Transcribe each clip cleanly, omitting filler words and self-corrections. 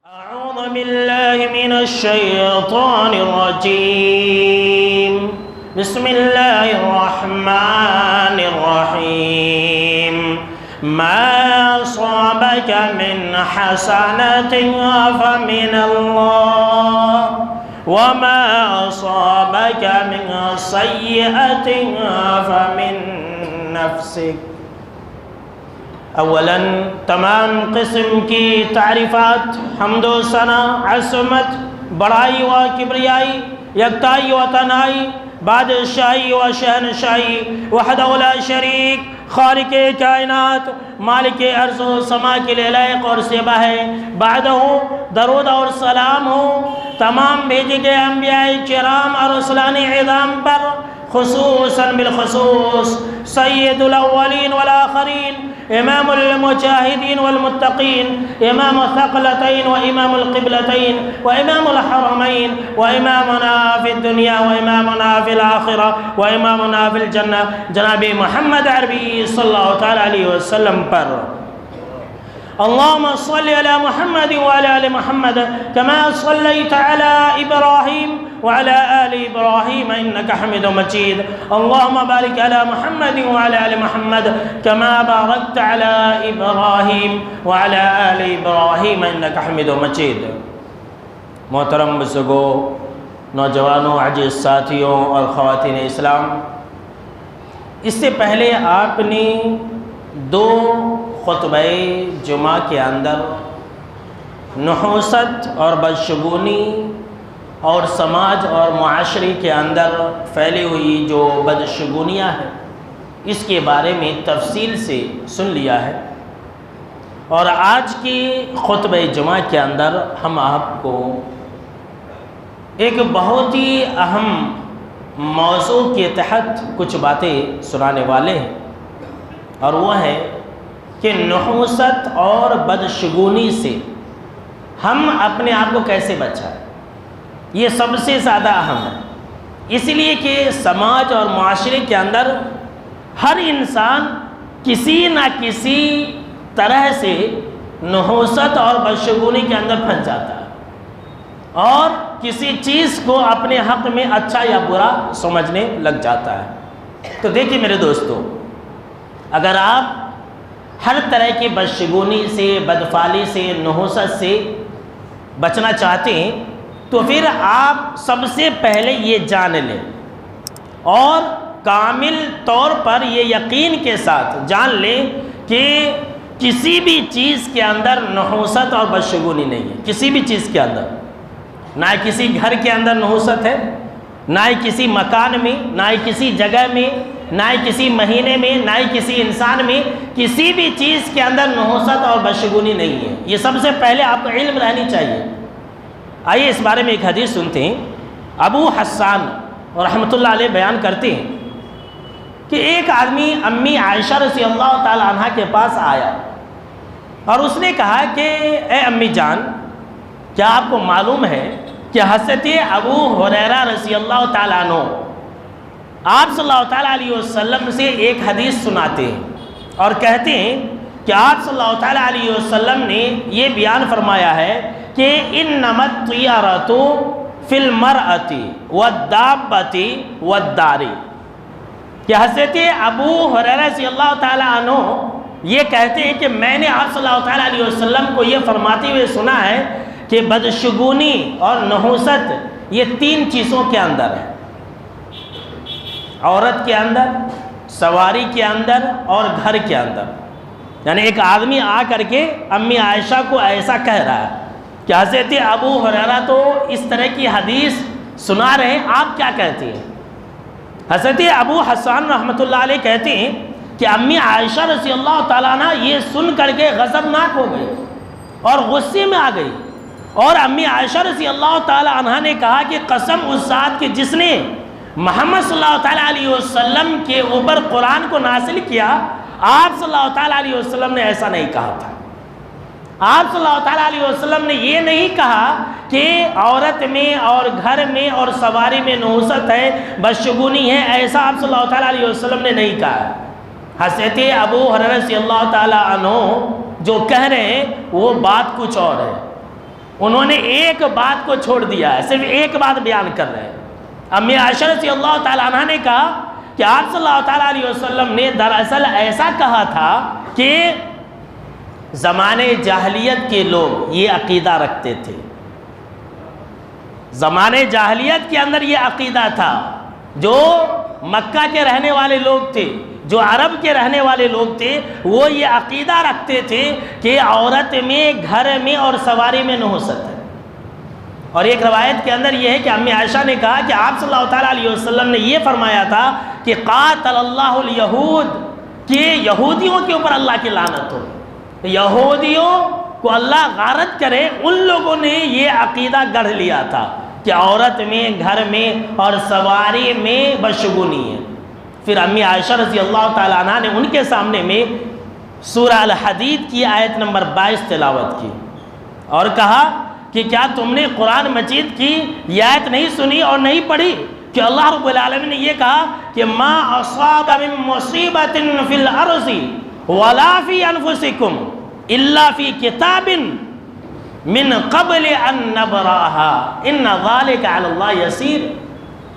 أعوذ بالله من الشيطان الرجيم بسم الله الرحمن الرحيم ما أصابك من حسنة فمن الله وما أصابك من سيئة فمن نفسك۔ اولاً تمام قسم کی تعریفات، حمد و ثنا، عظمت، بڑائی و کبریائی، یکتائی و تنہائی، بادشاہی و شہنشاہی وحدہ لا شریک، خالق کائنات، مالک ارض و سما کے لیے لائق اور زیبا ہے۔ بعدہ درود اور سلام ہو تمام بھیجے گئے انبیاء کرام اور رسولان اعظام پر، خصوصاً بالخصوص سید الاولین والآخرین، امام المجاہدین والمتقین، امام الثقلتین وامام القبلتین وامام الحرمین وامامنا فی الدنیا وامامنا فی الآخرہ وامامنا فی الجنہ جناب محمد عربی صلی اللہ تعالی علیہ وسلم پر۔ اللهم صل على محمد وعلى آل محمد كما صليت على إبراهيم وعلى آل إبراهيم إنك حميد مجيد۔ اللهم بارك على محمد وعلى آل محمد كما باركت على إبراهيم وعلى آل إبراهيم إنك حميد مجيد۔ محترم بزرگوں، نوجوانوں، عزیز ساتھیوں اور خواتین اسلام، اس سے پہلے آپ نے دو خطبہ جمعہ کے اندر نحوست اور بدشگونی اور سماج اور معاشرے کے اندر پھیلی ہوئی جو بدشگونیاں ہیں اس کے بارے میں تفصیل سے سن لیا ہے، اور آج کی خطبہ جمعہ کے اندر ہم آپ کو ایک بہت ہی اہم موضوع کے تحت کچھ باتیں سنانے والے ہیں، اور وہ ہے کہ نحوست اور بدشگونی سے ہم اپنے آپ کو کیسے بچائیں۔ یہ سب سے زیادہ اہم ہے، اس لیے کہ سماج اور معاشرے کے اندر ہر انسان کسی نہ کسی طرح سے نحوست اور بدشگونی کے اندر پھنس جاتا ہے، اور کسی چیز کو اپنے حق میں اچھا یا برا سمجھنے لگ جاتا ہے۔ تو دیکھیے میرے دوستو، اگر آپ ہر طرح کی بدشگونی سے، بدفعلی سے، نحوست سے بچنا چاہتے ہیں تو پھر آپ سب سے پہلے یہ جان لیں اور کامل طور پر یہ یقین کے ساتھ جان لیں کہ کسی بھی چیز کے اندر نحوست اور بدشگونی نہیں ہے۔ کسی بھی چیز کے اندر، نہ کسی گھر کے اندر نحوست ہے، نہ کسی مکان میں، نہ کسی جگہ میں، نہ کسی مہینے میں، نہ کسی انسان میں، کسی بھی چیز کے اندر نحوست اور بدشگونی نہیں ہے۔ یہ سب سے پہلے آپ کو علم رہنی چاہیے۔ آئیے اس بارے میں ایک حدیث سنتے ہیں۔ ابو حسان رحمۃ اللہ علیہ بیان کرتے ہیں کہ ایک آدمی امی عائشہ رضی اللہ تعالی عنہ کے پاس آیا اور اس نے کہا کہ اے امی جان، کیا آپ کو معلوم ہے کہ حضرت ابو ہریرہ رضی اللہ تعالیٰ عنہ آپ صلی اللہ تعالیٰ علیہ وسلم سے ایک حدیث سناتے ہیں اور کہتے ہیں کہ آپ صلی اللہ تعالیٰ علیہ وسلم نے یہ بیان فرمایا ہے کہ انما الطیرۃ فی المرأۃ والدابۃ والدار، کہ حضرت ابو ہریرہ رضی اللہ تعالیٰ عنہ یہ کہتے ہیں کہ میں نے آپ صلی اللہ تعالیٰ علیہ وسلم کو یہ فرماتے ہوئے سنا ہے کہ بدشگونی اور نحوست یہ تین چیزوں کے اندر ہے، عورت کے اندر، سواری کے اندر اور گھر کے اندر۔ یعنی ایک آدمی آ کر کے امی عائشہ کو ایسا کہہ رہا ہے کہ حضرت ابو ہریرہ تو اس طرح کی حدیث سنا رہے ہیں، آپ کیا کہتے ہیں؟ حضرت ابو حسان رحمۃ اللہ علیہ کہتے ہیں کہ امی عائشہ رضی اللہ تعالیٰ عنہ یہ سن کر کے غضبناک ہو گئی اور غصے میں آ گئی، اور امی عائشہ رضی اللہ تعالیٰ عنہ نے کہا کہ قسم اس ذات کی جس نے محمد صلی اللہ تعالیٰ علیہ وسلم کے اوپر قرآن کو نازل کیا، آپ صلی اللہ تعالیٰ علیہ وسلم نے ایسا نہیں کہا تھا۔ آپ صلی اللہ تعالیٰ علیہ وسلم نے یہ نہیں کہا کہ عورت میں اور گھر میں اور سواری میں نحوست ہے، بدشگونی ہے، ایسا آپ صلی اللہ تعالیٰ علیہ وسلم نے نہیں کہا۔ حضرت ابو ہریرہ رضی اللہ تعالیٰ عنہ جو کہہ رہے ہیں وہ بات کچھ اور ہے، انہوں نے ایک بات کو چھوڑ دیا ہے، صرف ایک بات بیان کر رہے ہیں۔ امی عائشہ رضی اللہ تعالیٰ عنہ نے کہا کہ آپ صلی اللہ تعالیٰ علیہ وسلم نے دراصل ایسا کہا تھا کہ زمانے جاہلیت کے لوگ یہ عقیدہ رکھتے تھے، زمانے جاہلیت کے اندر یہ عقیدہ تھا، جو مکہ کے رہنے والے لوگ تھے، جو عرب کے رہنے والے لوگ تھے، وہ یہ عقیدہ رکھتے تھے کہ عورت میں گھر میں اور سواری میں نحوست ہے۔ اور ایک روایت کے اندر یہ ہے کہ امی عائشہ نے کہا کہ آپ صلی اللہ تعالیٰ علیہ وسلم نے یہ فرمایا تھا کہ قاتل اللہ الیہود، کہ یہودیوں کے اوپر اللہ کی لعنت ہو، یہودیوں کو اللہ غارت کرے۔ ان لوگوں نے یہ عقیدہ گڑھ لیا تھا کہ عورت میں گھر میں اور سواری میں بدشگونی ہے۔ پھر امی عائشہ رضی اللہ تعالیٰ عنہ نے ان کے سامنے میں سورہ الحدید کی آیت نمبر 22 تلاوت کی اور کہا کہ کیا تم نے قرآن مجید کی یہ آیت نہیں سنی اور نہیں پڑھی کہ اللہ رب العالمین نے یہ کہا کہ ما اصاب من مصیبت فی الارض ولا فی انفسکم الا فی کتاب من قبل ان نبراها ان ذلک علی اللہ یسیر۔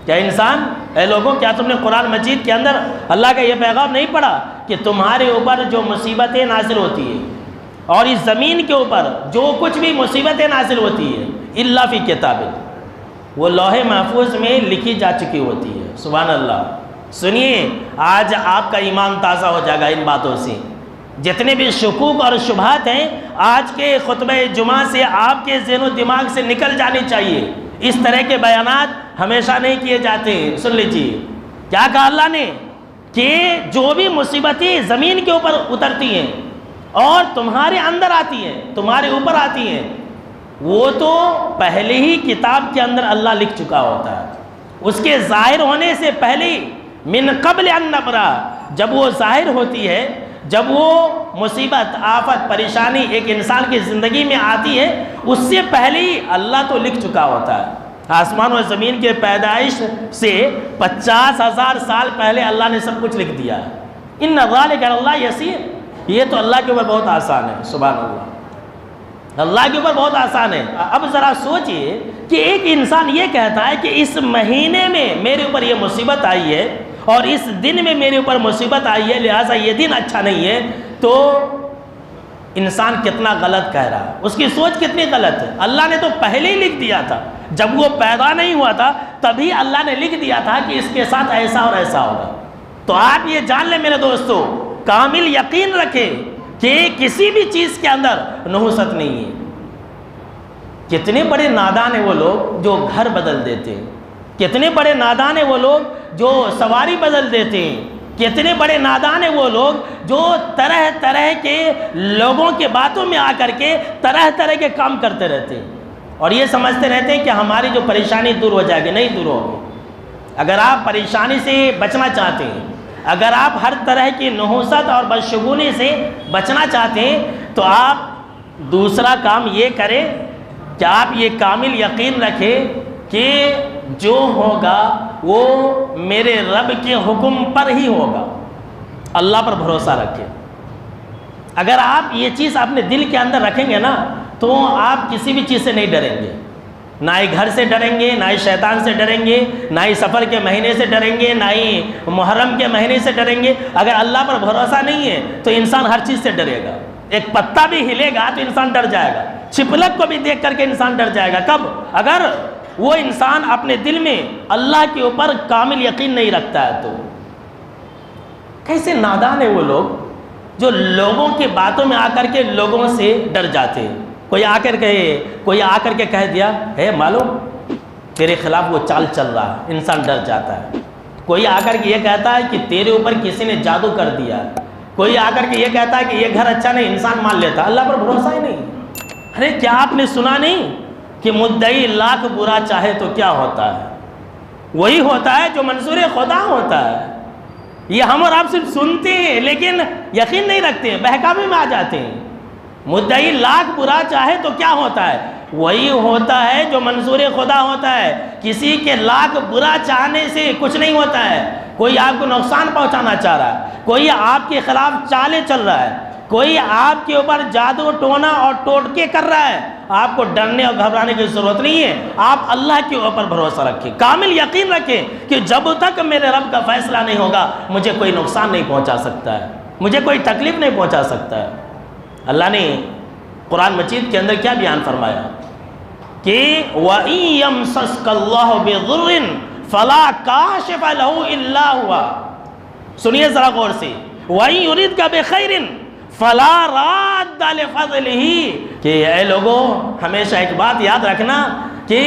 کیا انسان، اے لوگوں، کیا تم نے قرآن مجید کے اندر اللہ کا یہ پیغام نہیں پڑھا کہ تمہارے اوپر جو مصیبتیں نازل ہوتی ہیں اور اس زمین کے اوپر جو کچھ بھی مصیبتیں نازل ہوتی ہیں الا فی کتاب، وہ لوح محفوظ میں لکھی جا چکی ہوتی ہے۔ سبحان اللہ۔ سنیے، آج آپ کا ایمان تازہ ہو جائے گا ان باتوں سے۔ جتنے بھی شکوک اور شبہات ہیں آج کے خطبہ جمعہ سے آپ کے ذہن و دماغ سے نکل جانی چاہیے۔ اس طرح کے بیانات ہمیشہ نہیں کیے جاتے ہیں۔ سن لیجیے کیا کہا اللہ نے کہ جو بھی مصیبتیں زمین کے اوپر اترتی ہیں اور تمہارے اندر آتی ہیں، تمہارے اوپر آتی ہیں، وہ تو پہلے ہی کتاب کے اندر اللہ لکھ چکا ہوتا ہے، اس کے ظاہر ہونے سے پہلے ہی، من قبل ان نبرا، جب وہ ظاہر ہوتی ہے، جب وہ مصیبت، آفت، پریشانی ایک انسان کی زندگی میں آتی ہے، اس سے پہلے ہی اللہ تو لکھ چکا ہوتا ہے۔ آسمان و زمین کے پیدائش سے 50,000 سال پہلے اللہ نے سب کچھ لکھ دیا ہے۔ ان ذالک علی اللہ یسیر، یہ تو اللہ کے اوپر بہت آسان ہے۔ سبحان اللہ، اللہ کے اوپر بہت آسان ہے۔ اب ذرا سوچئے کہ ایک انسان یہ کہتا ہے کہ اس مہینے میں میرے اوپر یہ مصیبت آئی ہے اور اس دن میں میرے اوپر مصیبت آئی ہے، لہٰذا یہ دن اچھا نہیں ہے، تو انسان کتنا غلط کہہ رہا ہے، اس کی سوچ کتنی غلط ہے۔ اللہ نے تو پہلے ہی لکھ دیا تھا، جب وہ پیدا نہیں ہوا تھا تبھی اللہ نے لکھ دیا تھا کہ اس کے ساتھ ایسا اور ایسا ہوگا۔ تو آپ یہ جان لیں میرے دوستو، کامل یقین رکھیں کہ کسی بھی چیز کے اندر نحوست نہیں ہے۔ کتنے بڑے نادان ہیں وہ لوگ جو گھر بدل دیتے ہیں، کتنے بڑے نادان ہیں وہ لوگ جو سواری بدل دیتے ہیں، کتنے بڑے نادان ہیں وہ لوگ جو طرح طرح کے لوگوں کے باتوں میں آ کر کے طرح طرح کے کام کرتے رہتے ہیں اور یہ سمجھتے رہتے ہیں کہ ہماری جو پریشانی دور ہو جائے گی، نہیں دور ہوگی۔ اگر آپ پریشانی سے بچنا چاہتے ہیں، اگر آپ ہر طرح کی نحوست اور بدشگونی سے بچنا چاہتے ہیں، تو آپ دوسرا کام یہ کریں کہ آپ یہ کامل یقین رکھیں کہ جو ہوگا وہ میرے رب کے حکم پر ہی ہوگا۔ اللہ پر بھروسہ رکھیں۔ اگر آپ یہ چیز اپنے دل کے اندر رکھیں گے نا، تو آپ کسی بھی چیز سے نہیں ڈریں گے، نہ ہی گھر سے ڈریں گے، نہ ہی شیطان سے ڈریں گے، نہ ہی سفر کے مہینے سے ڈریں گے، نہ ہی محرم کے مہینے سے ڈریں گے۔ اگر اللہ پر بھروسہ نہیں ہے تو انسان ہر چیز سے ڈرے گا۔ ایک پتا بھی ہلے گا تو انسان ڈر جائے گا، چھپلک کو بھی دیکھ کر کے انسان ڈر جائے گا۔ کب؟ اگر وہ انسان اپنے دل میں اللہ کے اوپر کامل یقین نہیں رکھتا ہے تو۔ کیسے نادان ہیں وہ لوگ جو لوگوں کی باتوں میں آ کر کے لوگوں سے ڈر جاتے ہیں۔ کوئی آ کر کے کہہ دیا ہے معلوم تیرے خلاف وہ چال چل رہا ہے، انسان ڈر جاتا ہے۔ کوئی آ کر کے یہ کہتا ہے کہ تیرے اوپر کسی نے جادو کر دیا، کوئی آ کر کے یہ کہتا ہے کہ یہ گھر اچھا نہیں، انسان مان لیتا۔ اللہ پر بھروسہ ہی نہیں۔ ارے کیا آپ نے سنا نہیں کہ مدعی لاکھ برا چاہے تو کیا ہوتا ہے؟ وہی ہوتا ہے جو منظور خدا ہوتا ہے۔ یہ ہم اور آپ صرف سنتے ہیں لیکن یقین نہیں رکھتے ہیں، بہکاوے میں آ جاتے ہیں۔ مدعی لاکھ برا چاہے تو کیا ہوتا ہے؟ وہی ہوتا ہے جو منظور خدا ہوتا ہے۔ کسی کے لاکھ برا چاہنے سے کچھ نہیں ہوتا ہے۔ کوئی آپ کو نقصان پہنچانا چاہ رہا ہے، کوئی آپ کے خلاف چالیں چل رہا ہے، کوئی آپ کے اوپر جادو ٹونا اور ٹوٹکے کر رہا ہے آپ کو ڈرنے اور گھبرانے کی ضرورت نہیں ہے. آپ اللہ کے اوپر بھروسہ رکھیں, کامل یقین رکھیں کہ جب تک میرے رب کا فیصلہ نہیں ہوگا مجھے کوئی نقصان نہیں پہنچا سکتا ہے, مجھے کوئی تکلیف نہیں پہنچا سکتا ہے. اللہ نے قرآن مجید کے اندر کیا بیان فرمایا کہ وَإِن يَمْسَسْكَ اللَّهُ بِضُرٍّ فَلَا كَاشِفَ لَهُ إِلَّا هُوَ. سنیے ذرا غور سے, وَإِن يُرِدْكَ بِخَيْرٍ فَلَا رَادَّ لِفَضْلِهِ, کہ اے لوگوں ہمیشہ ایک بات یاد رکھنا کہ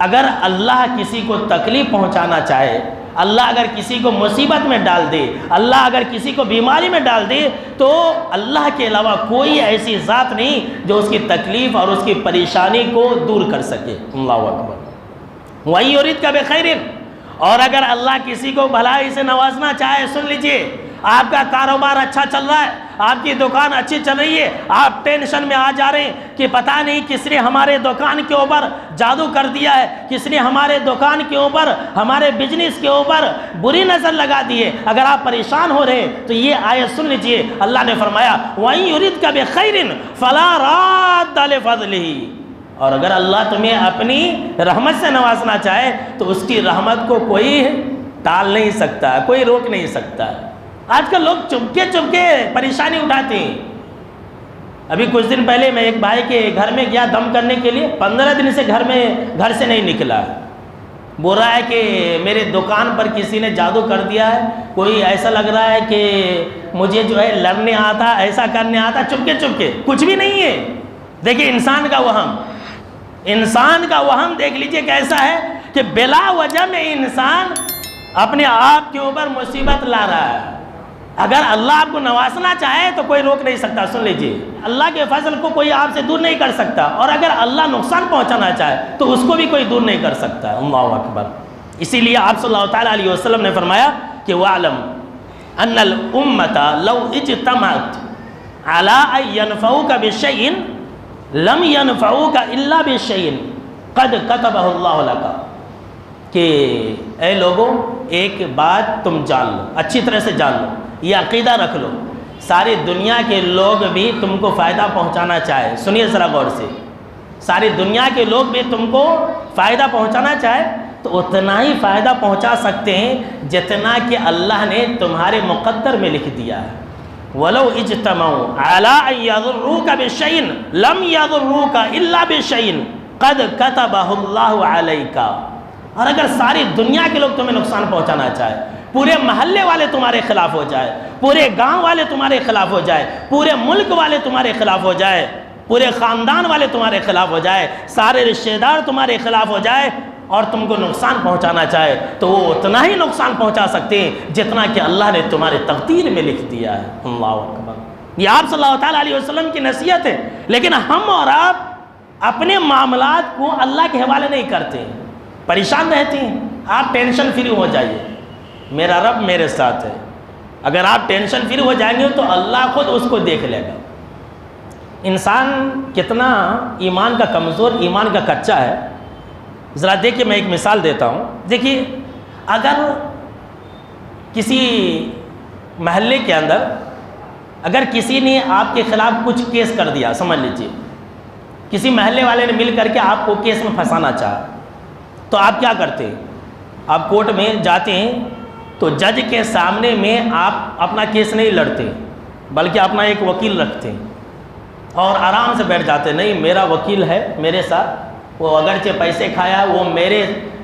اگر اللہ کسی کو تکلیف پہنچانا چاہے, اللہ اگر کسی کو مصیبت میں ڈال دے, اللہ اگر کسی کو بیماری میں ڈال دے, تو اللہ کے علاوہ کوئی ایسی ذات نہیں جو اس کی تکلیف اور اس کی پریشانی کو دور کر سکے. اللہ اکبر. وَإِن يُرِدْكَ بِخَيْرٍ, اور اگر اللہ کسی کو بھلائی سے نوازنا چاہے, سن لیجئے, آپ کا کاروبار اچھا چل رہا ہے, آپ کی دکان اچھی چل رہی ہے, آپ ٹینشن میں آ جا رہے ہیں کہ پتہ نہیں کس نے ہمارے دکان کے اوپر جادو کر دیا ہے, کس نے ہمارے دکان کے اوپر, ہمارے بزنس کے اوپر بری نظر لگا دی ہے. اگر آپ پریشان ہو رہے ہیں تو یہ آیت سن لیجئے, اللہ نے فرمایا وَإِن يُرِدْكَ بِخَيْرٍ فَلَا رَادَّ لِفَضْلِهِ, اور اگر اللہ تمہیں اپنی رحمت سے نوازنا چاہے تو اس کی رحمت کو کوئی ٹال نہیں سکتا, کوئی روک نہیں سکتا. آج کل لوگ چپکے چپکے پریشانی اٹھاتے ہیں. ابھی کچھ دن پہلے میں ایک بھائی کے گھر میں گیا دم کرنے کے لیے, 15 دن سے گھر سے نہیں نکلا. بول رہا ہے کہ میرے دکان پر کسی نے جادو کر دیا ہے, کوئی ایسا لگ رہا ہے کہ مجھے جو ہے لڑنے آتا, ایسا کرنے آتا, چپکے چپکے. کچھ بھی نہیں ہے. دیکھیں انسان کا وہم, انسان کا وہم دیکھ لیجئے کیسا ہے کہ بلا وجہ میں انسان اپنے آپ کے اوپر مصیبت لا رہا ہے. اگر اللہ آپ کو نوازنا چاہے تو کوئی روک نہیں سکتا. سن لیجئے, اللہ کے فضل کو کوئی آپ سے دور نہیں کر سکتا, اور اگر اللہ نقصان پہنچانا چاہے تو اس کو بھی کوئی دور نہیں کر سکتا. اللہ اکبر. اسی لیے آپ صلی اللہ تعالیٰ علیہ وسلم نے فرمایا کہ وَعْلَمْ أَنَّ الْأُمَّةَ لَوْ اجْتَمَعَتْ عَلَىٰ أَن يَنْفَعُوكَ بِشَيْءٍ لَمْ يَنْفَعُوكَ إِلَّا بِشَيْءٍ قَدْ كَتَبَهُ اللَّهُ لَكَ, کہ اے لوگوں ایک بات تم جان لو, اچھی طرح سے جان لو, یہ عقیدہ رکھ لو, ساری دنیا کے لوگ بھی تم کو فائدہ پہنچانا چاہے, سنیے ذرا غور سے, ساری دنیا کے لوگ بھی تم کو فائدہ پہنچانا چاہے تو اتنا ہی فائدہ پہنچا سکتے ہیں جتنا کہ اللہ نے تمہارے مقدر میں لکھ دیا ہے. وَلَوْ اجْتَمَعُوا عَلَىٰ أَن يَضُرُّوكَ بِشَيْءٍ لَمْ يَضُرُّوكَ إِلَّا بِشَيْءٍ قَدْ كَتَبَهُ اللَّهُ عَلَيْكَ. اور اگر ساری دنیا کے لوگ تمہیں نقصان پہنچانا چاہے, پورے محلے والے تمہارے خلاف ہو جائے, پورے گاؤں والے تمہارے خلاف ہو جائے, پورے ملک والے تمہارے خلاف ہو جائے, پورے خاندان والے تمہارے خلاف ہو جائے, سارے رشتہ دار تمہارے خلاف ہو جائے, اور تم کو نقصان پہنچانا چاہے تو وہ اتنا ہی نقصان پہنچا سکتے ہیں جتنا کہ اللہ نے تمہارے تقدیر میں لکھ دیا ہے. اللہ اکبر. یہ آپ صلی اللہ تعالیٰ علیہ وسلم کی نصیحت ہے. لیکن ہم اور آپ اپنے معاملات کو اللہ کے حوالے نہیں کرتے ہیں, پریشان رہتے ہیں. آپ ٹینشن فری ہو جائیے, میرا رب میرے ساتھ ہے. اگر آپ ٹینشن فری ہو جائیں گے تو اللہ خود اس کو دیکھ لے گا. انسان کتنا ایمان کا کمزور, ایمان کا کچا ہے. ذرا دیکھیے, میں ایک مثال دیتا ہوں. دیکھیے, اگر کسی محلے کے اندر اگر کسی نے آپ کے خلاف کچھ کیس کر دیا, سمجھ لیجیے کسی محلے والے نے مل کر کے آپ کو کیس میں پھنسانا چاہا, تو آپ کیا کرتے ہیں؟ آپ کورٹ میں جاتے ہیں تو جج کے سامنے میں آپ اپنا کیس نہیں لڑتے, بلکہ اپنا ایک وکیل رکھتے ہیں اور آرام سے بیٹھ جاتے ہیں. نہیں, میرا وکیل ہے میرے ساتھ, وہ اگرچہ پیسے کھایا, وہ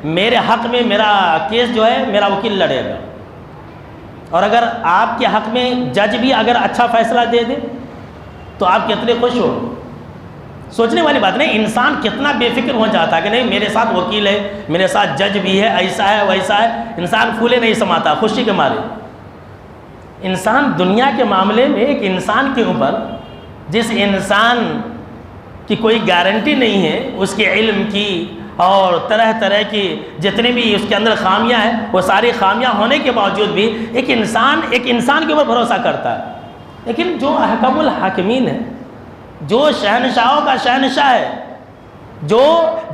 میرے حق میں میرا کیس جو ہے میرا وکیل لڑے گا. اور اگر آپ کے حق میں جج بھی اگر اچھا فیصلہ دے دے تو آپ کتنے خوش ہو. سوچنے والی بات نہیں, انسان کتنا بے فکر ہو جاتا ہے کہ نہیں میرے ساتھ وکیل ہے, میرے ساتھ جج بھی ہے, ایسا ہے ویسا ہے. انسان پھولے نہیں سماتا خوشی کے مارے. انسان دنیا کے معاملے میں ایک انسان کے اوپر, جس انسان کی کوئی گارنٹی نہیں ہے اس کے علم کی اور طرح طرح کی جتنے بھی اس کے اندر خامیاں ہیں, وہ ساری خامیاں ہونے کے باوجود بھی ایک انسان کے اوپر بھروسہ کرتا ہے. لیکن جو احکم الحاکمین ہے, جو شہنشاہوں کا شہنشاہ ہے,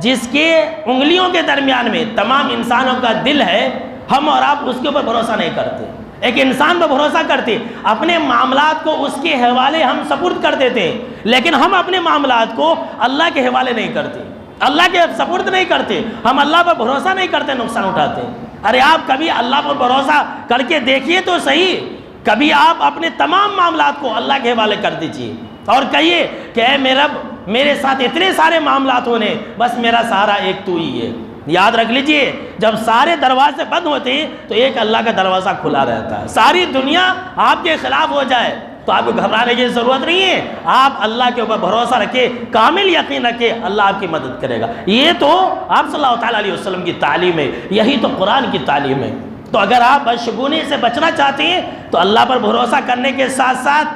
جس کے انگلیوں کے درمیان میں تمام انسانوں کا دل ہے, ہم اور آپ اس کے اوپر بھروسہ نہیں کرتے. ایک انسان پر بھروسہ کرتے، اپنے معاملات کو اس کے حوالے ہم سپرد کر دیتے ہیں، لیکن ہم اپنے معاملات کو اللہ کے حوالے نہیں کرتے، اللہ کے سپرد نہیں کرتے، ہم اللہ پر بھروسہ نہیں کرتے، نقصان اٹھاتے ہیں۔ ارے آپ کبھی اللہ پر بھروسہ کر کے دیکھیے تو صحیح، کبھی آپ اپنے تمام معاملات کو اللہ کے حوالے کر دیجیے اور کہیے کہ اے میرے رب، میرے ساتھ اتنے سارے معاملات ہونے، بس میرا سہارا ایک تو ہی ہے۔ یاد رکھ لیجئے، جب سارے دروازے بند ہوتے ہیں تو ایک اللہ کا دروازہ کھلا رہتا ہے۔ ساری دنیا آپ کے خلاف ہو جائے تو آپ کو گھبرانے کی ضرورت نہیں ہے، آپ اللہ کے اوپر بھروسہ رکھیں، کامل یقین رکھیں، اللہ آپ کی مدد کرے گا۔ یہ تو آپ صلی اللہ تعالیٰ علیہ وسلم کی تعلیم ہے، یہی تو قرآن کی تعلیم ہے۔ تو اگر آپ بدشگونی سے بچنا چاہتے ہیں تو اللہ پر بھروسہ کرنے کے ساتھ ساتھ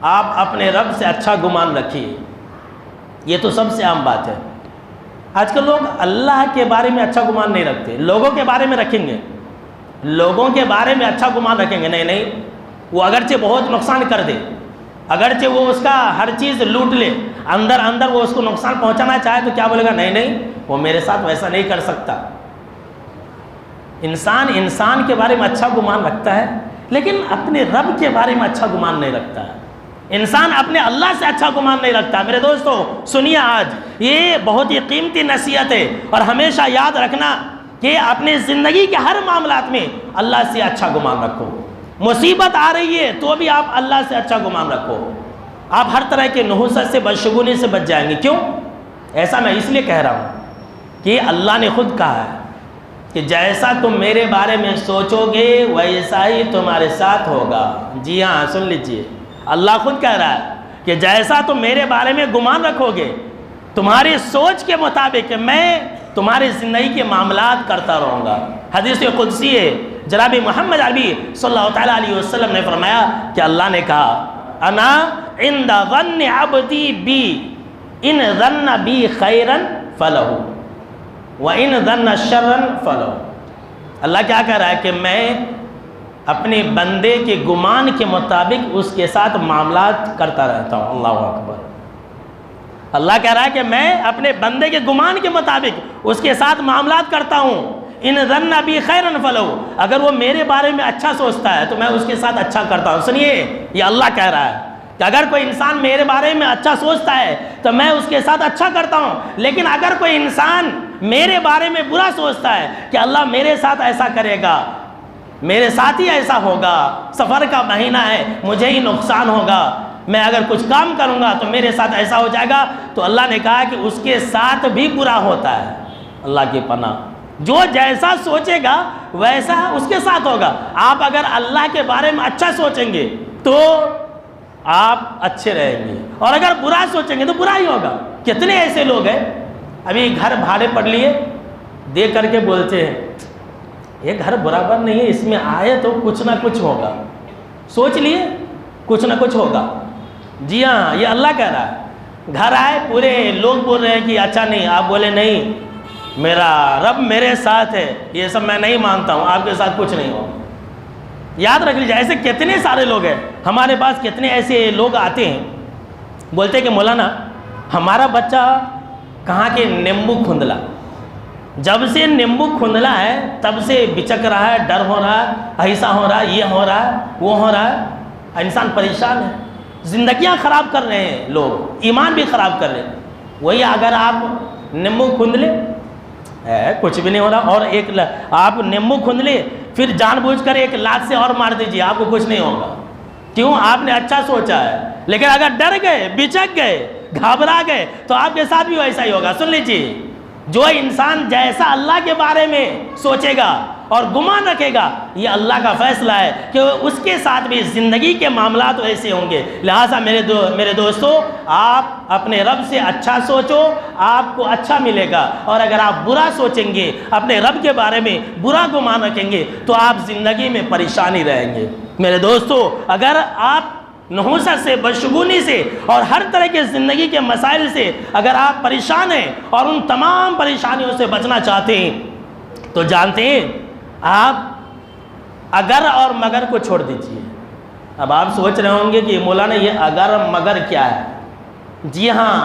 آپ اپنے رب سے اچھا گمان رکھیے۔ یہ تو سب سے عام بات ہے۔ آج کل لوگ اللہ کے بارے میں اچھا گمان نہیں رکھتے، لوگوں کے بارے میں رکھیں گے، لوگوں کے بارے میں اچھا گمان رکھیں گے، نہیں وہ اگرچہ بہت نقصان کر دے، اگرچہ وہ اس کا ہر چیز لوٹ لے، اندر اندر وہ اس کو نقصان پہنچانا چاہے تو کیا بولے گا، نہیں وہ میرے ساتھ ویسا نہیں کر سکتا۔ انسان کے بارے میں اچھا گمان رکھتا ہے لیکن اپنے رب کے بارے میں اچھا گمان نہیں رکھتا ہے، انسان اپنے اللہ سے اچھا گمان نہیں رکھتا۔ میرے دوستو سنیے، آج یہ بہت ہی قیمتی نصیحت ہے اور ہمیشہ یاد رکھنا کہ اپنے زندگی کے ہر معاملات میں اللہ سے اچھا گمان رکھو۔ مصیبت آ رہی ہے تو بھی آپ اللہ سے اچھا گمان رکھو، آپ ہر طرح کے نحوست سے بدشگونی سے بچ جائیں گے۔ کیوں ایسا؟ میں اس لیے کہہ رہا ہوں کہ اللہ نے خود کہا ہے کہ جیسا تم میرے بارے میں سوچو گے ویسا ہی تمہارے ساتھ ہوگا۔ جی ہاں، سن لیجئے، اللہ خود کہہ رہا ہے کہ جیسا تم میرے بارے میں گمان رکھو گے، تمہاری سوچ کے مطابق میں تمہاری زندگی کے معاملات کرتا رہوں گا۔ حدیث قدسی ہے، جناب محمد عربی صلی اللہ تعالیٰ علیہ وسلم نے فرمایا کہ اللہ نے کہا، انا عند ظن عبدی بی ان ظن بی خیرا فلہ وَإِنْ ظَنَّ شَرًّا فَلَهُ۔ اللہ کیا کہہ رہا ہے کہ میں اپنے بندے کے گمان کے مطابق اس کے ساتھ معاملات کرتا رہتا ہوں۔ اللہ اکبر۔ اللہ کہہ رہا ہے کہ میں اپنے بندے کے گمان کے مطابق اس کے ساتھ معاملات کرتا ہوں۔ اِنْ ظَنَّ بِي خَيْرًا فَلَهُ، اگر وہ میرے بارے میں اچھا سوچتا ہے تو میں اس کے ساتھ اچھا کرتا ہوں۔ سنیے، یہ اللہ کہہ رہا ہے کہ اگر کوئی انسان میرے بارے میں اچھا سوچتا ہے تو میں اس کے ساتھ اچھا کرتا ہوں، لیکن اگر کوئی انسان میرے بارے میں برا سوچتا ہے کہ اللہ میرے ساتھ ایسا کرے گا، میرے ساتھ ہی ایسا ہوگا، سفر کا مہینہ ہے، مجھے ہی نقصان ہوگا، میں اگر کچھ کام کروں گا تو میرے ساتھ ایسا ہو جائے گا، تو اللہ نے کہا کہ اس کے ساتھ بھی برا ہوتا ہے۔ اللہ کی پناہ، جو جیسا سوچے گا ویسا اس کے ساتھ ہوگا۔ آپ اگر اللہ کے بارے میں اچھا سوچیں گے تو آپ اچھے رہیں گے، اور اگر برا سوچیں گے تو برا ہی ہوگا۔ کتنے ایسے لوگ ہیں ابھی گھر بھاڑے پڑ لیے، دے کر کے بولتے ہیں یہ گھر برابر نہیں ہے، اس میں آئے تو کچھ نہ کچھ ہوگا، سوچ لیے کچھ نہ کچھ ہوگا۔ جی ہاں، یہ اللہ کہہ رہا ہے۔ گھر آئے، پورے لوگ بول رہے ہیں کہ اچھا نہیں، آپ بولے نہیں میرا رب میرے ساتھ ہے، یہ سب میں نہیں مانتا ہوں، آپ کے ساتھ کچھ نہیں ہوگا۔ یاد رکھ لیجیے، ایسے کتنے سارے لوگ ہیں ہمارے پاس، کتنے ایسے لوگ آتے ہیں بولتے ہیں کہ مولانا ہمارا بچہ کہاں کے نیمبو کھندلا، جب سے نیمبو کھندلا ہے تب سے بچک رہا ہے، ڈر ہو رہا ہے، ایسا ہو رہا ہے، یہ ہو رہا ہے، وہ ہو رہا ہے۔ انسان پریشان ہے، زندگیاں خراب کر رہے ہیں لوگ، ایمان بھی خراب کر رہے ہیں۔ وہی اگر آپ نیمبو کھند لے، کچھ بھی نہیں ہو رہا، اور ایک آپ نیمبو کھند لے پھر جان بوجھ کر ایک لات سے اور مار دیجیے، آپ کو کچھ نہیں ہوگا۔ کیوں؟ آپ نے اچھا سوچا ہے۔ لیکن اگر ڈر گئے، بچک گئے، گھبرا گئے تو آپ کے ساتھ بھی ویسا ہی ہوگا۔ سن لیجیے، جو انسان جیسا اللہ کے بارے میں سوچے گا اور گمان رکھے گا، یہ اللہ کا فیصلہ ہے کہ اس کے ساتھ بھی زندگی کے معاملات ایسے ہوں گے۔ لہٰذا میرے دوستو، آپ اپنے رب سے اچھا سوچو، آپ کو اچھا ملے گا، اور اگر آپ برا سوچیں گے، اپنے رب کے بارے میں برا گمان رکھیں گے تو آپ زندگی میں پریشانی رہیں گے۔ میرے دوستو، اگر آپ نحوست سے، بدشگونی سے اور ہر طرح کے زندگی کے مسائل سے اگر آپ پریشان ہیں اور ان تمام پریشانیوں سے بچنا چاہتے ہیں تو جانتے ہیں، آپ اگر اور مگر کو چھوڑ دیجئے۔ اب آپ سوچ رہے ہوں گے کہ مولانا یہ اگر مگر کیا ہے؟ جی ہاں،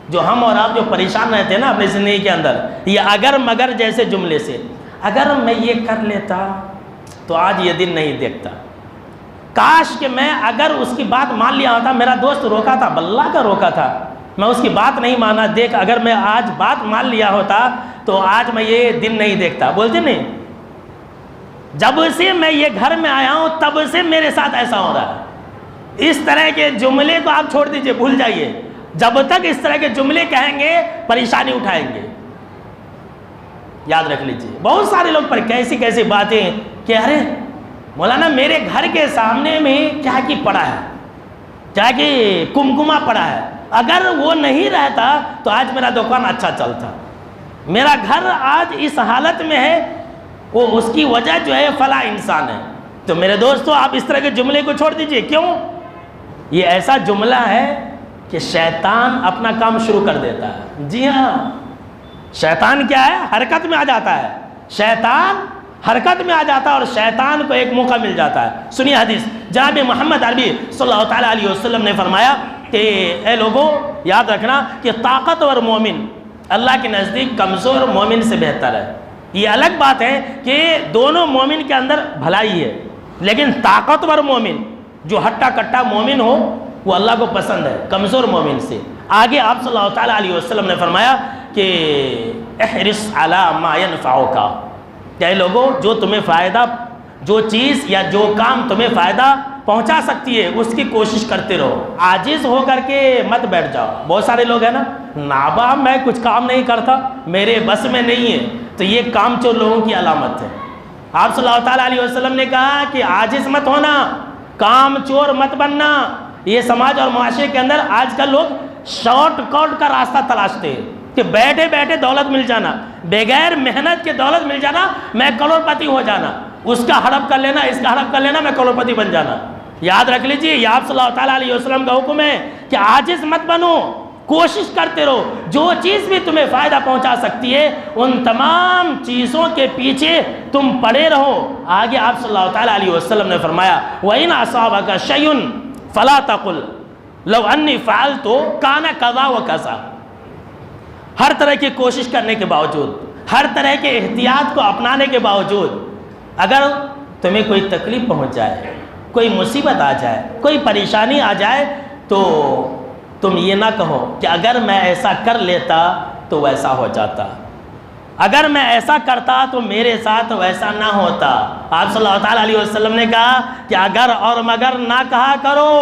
جو ہم اور آپ جو پریشان رہتے ہیں نا اپنی زندگی کے اندر، یہ اگر مگر جیسے جملے سے، اگر میں یہ کر لیتا تو آج یہ دن نہیں دیکھتا۔ کاش کہ میں اگر اس کی بات مان لیا ہوتا، میرا دوست روکا تھا، بلّہ کا روکا تھا، میں اس کی بات نہیں مانا، دیکھ اگر میں آج بات مان لیا ہوتا تو آج میں یہ دن نہیں دیکھتا۔ بولتے نہیں، جب سے میں یہ گھر میں آیا ہوں تب سے میرے ساتھ ایسا ہو رہا ہے۔ اس طرح کے جملے کو آپ چھوڑ دیجئے، بھول جائیے، جب تک اس طرح کے جملے کہیں گے پریشانی اٹھائیں گے۔ یاد رکھ لیجئے، بہت سارے لوگ پر کیسی کیسی باتیں کہ ارے مولانا میرے گھر کے سامنے میں کیا کی پڑا ہے، کیا کہ کمکما پڑا ہے، اگر وہ نہیں رہتا تو آج میرا دکان اچھا چلتا، میرا گھر آج اس حالت میں ہے، وہ اس کی وجہ جو ہے فلاں انسان ہے۔ تو میرے دوستو آپ اس طرح کے جملے کو چھوڑ دیجئے۔ کیوں؟ یہ ایسا جملہ ہے کہ شیطان اپنا کام شروع کر دیتا ہے۔ جی ہاں، شیطان کیا ہے؟ حرکت میں آ جاتا ہے، شیطان حرکت میں آ جاتا ہے اور شیطان کو ایک موقع مل جاتا ہے۔ سنیے حدیث، جناب محمد عربی صلی اللہ تعالیٰ علیہ وسلم نے فرمایا کہ اے لوگوں یاد رکھنا کہ طاقتور مومن اللہ کے نزدیک کمزور مومن سے بہتر ہے۔ یہ الگ بات ہے کہ دونوں مومن کے اندر بھلائی ہے، لیکن طاقتور مومن جو ہٹا کٹا مومن ہو وہ اللہ کو پسند ہے کمزور مومن سے۔ آگے آپ صلی اللہ تعالیٰ علیہ وسلم نے فرمایا کہ احرص علی ما ینفعک، کہ لوگوں جو تمہیں فائدہ، جو چیز یا جو کام تمہیں فائدہ پہنچا سکتی ہے اس کی کوشش کرتے رہو، عاجز ہو کر کے مت بیٹھ جاؤ۔ بہت سارے لوگ ہیں نا، نابا میں کچھ کام نہیں کرتا، میرے بس میں نہیں ہے، تو یہ کام چور لوگوں کی علامت ہے۔ آپ صلی اللہ تعالیٰ علیہ وسلم نے کہا کہ عاجز مت ہونا، کام چور مت بننا۔ یہ سماج اور معاشرے کے اندر آج کل لوگ شارٹ کٹ کا راستہ تلاشتے ہیں کہ بیٹھے بیٹھے دولت مل جانا، بغیر محنت کے دولت مل جانا، میں کروڑ پتی ہو جانا، اس کا ہڑپ کر لینا، اس کا ہڑپ کر لینا، میں کروڑ پتی بن جانا۔ یاد رکھ لیجئے، یہ آپ صلی اللہ تعالیٰ علیہ وسلم کا حکم ہے کہ عاجز مت بنو، کوشش کرتے رہو، جو چیز بھی تمہیں فائدہ پہنچا سکتی ہے ان تمام چیزوں کے پیچھے تم پڑے رہو۔ آگے آپ صلی اللہ تعالیٰ علیہ وسلم نے فرمایا وَإِنْ أَصَابَكَ شَيْءٌ فَلَا تَقُلْ لَوْ أَنِّي فَعَلْتُ كَانَ كَذَا وَكَذَا۔ ہر طرح کی کوشش کرنے کے باوجود، ہر طرح کے احتیاط کو اپنانے کے باوجود، اگر تمہیں کوئی تکلیف پہنچ جائے، کوئی مصیبت آ جائے، کوئی پریشانی آ جائے، تو تم یہ نہ کہو کہ اگر میں ایسا کر لیتا تو ویسا ہو جاتا، اگر میں ایسا کرتا تو میرے ساتھ ویسا نہ ہوتا۔ آپ صلی اللہ تعالیٰ علیہ وسلم نے کہا کہ اگر اور مگر نہ کہا کرو،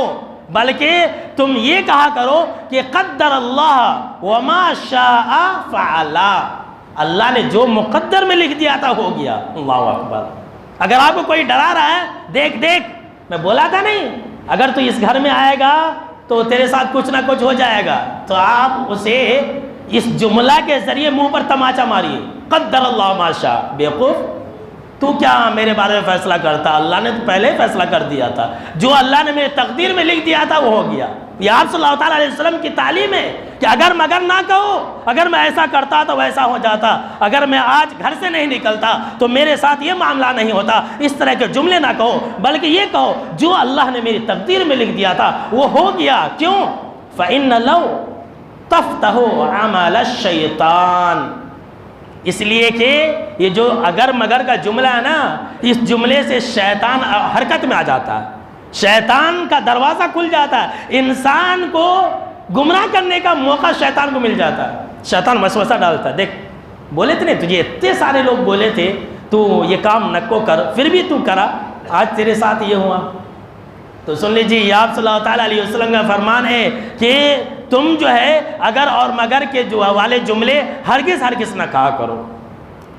بلکہ تم یہ کہا کرو کہ قدر اللہ وما شاء فعل، اللہ نے جو مقدر میں لکھ دیا تھا ہو گیا۔ اللہ اکبر۔ اگر آپ کو کوئی ڈرا رہا ہے، دیکھ دیکھ میں بولا تھا نہیں، اگر تو اس گھر میں آئے گا تو تیرے ساتھ کچھ نہ کچھ ہو جائے گا، تو آپ اسے اس جملہ کے ذریعے منہ پر تماچا ماریے، قدر اللہ ما شاء۔ بیوقوف، تو کیا میرے بارے میں فیصلہ کرتا؟ اللہ نے تو پہلے فیصلہ کر دیا تھا، جو اللہ نے میرے تقدیر میں لکھ دیا تھا وہ ہو گیا۔ یہ آپ صلی اللہ تعالیٰ علیہ وسلم کی تعلیم ہے کہ اگر مگر نہ کہو، اگر میں ایسا کرتا تو ویسا ہو جاتا، اگر میں آج گھر سے نہیں نکلتا تو میرے ساتھ یہ معاملہ نہیں ہوتا۔ اس طرح کے جملے نہ کہو، بلکہ یہ کہو جو اللہ نے میری تقدیر میں لکھ دیا تھا وہ ہو گیا۔ کیوں؟ فَإِنَّ لَوْ تَفْتَحُ عَمَلَ الشَّيْطَانِ، اس لیے کہ یہ جو اگر مگر کا جملہ ہے نا، اس جملے سے شیطان حرکت میں آ جاتا ہے، شیطان کا دروازہ کھل جاتا ہے، انسان کو گمراہ کرنے کا موقع شیطان کو مل جاتا ہے۔ شیطان وسوسہ ڈالتا ہے، دیکھ بولے تھے نہیں تجھے، اتنے سارے لوگ بولے تھے تو یہ کام نہ کو کر، پھر بھی تو کرا، آج تیرے ساتھ یہ ہوا۔ تو سن لیجیے، یہ آپ صلی اللہ تعالیٰ علیہ وسلم کا فرمان ہے کہ تم جو ہے اگر اور مگر کے جو والے جملے ہرگز ہرگز نہ کہا کرو۔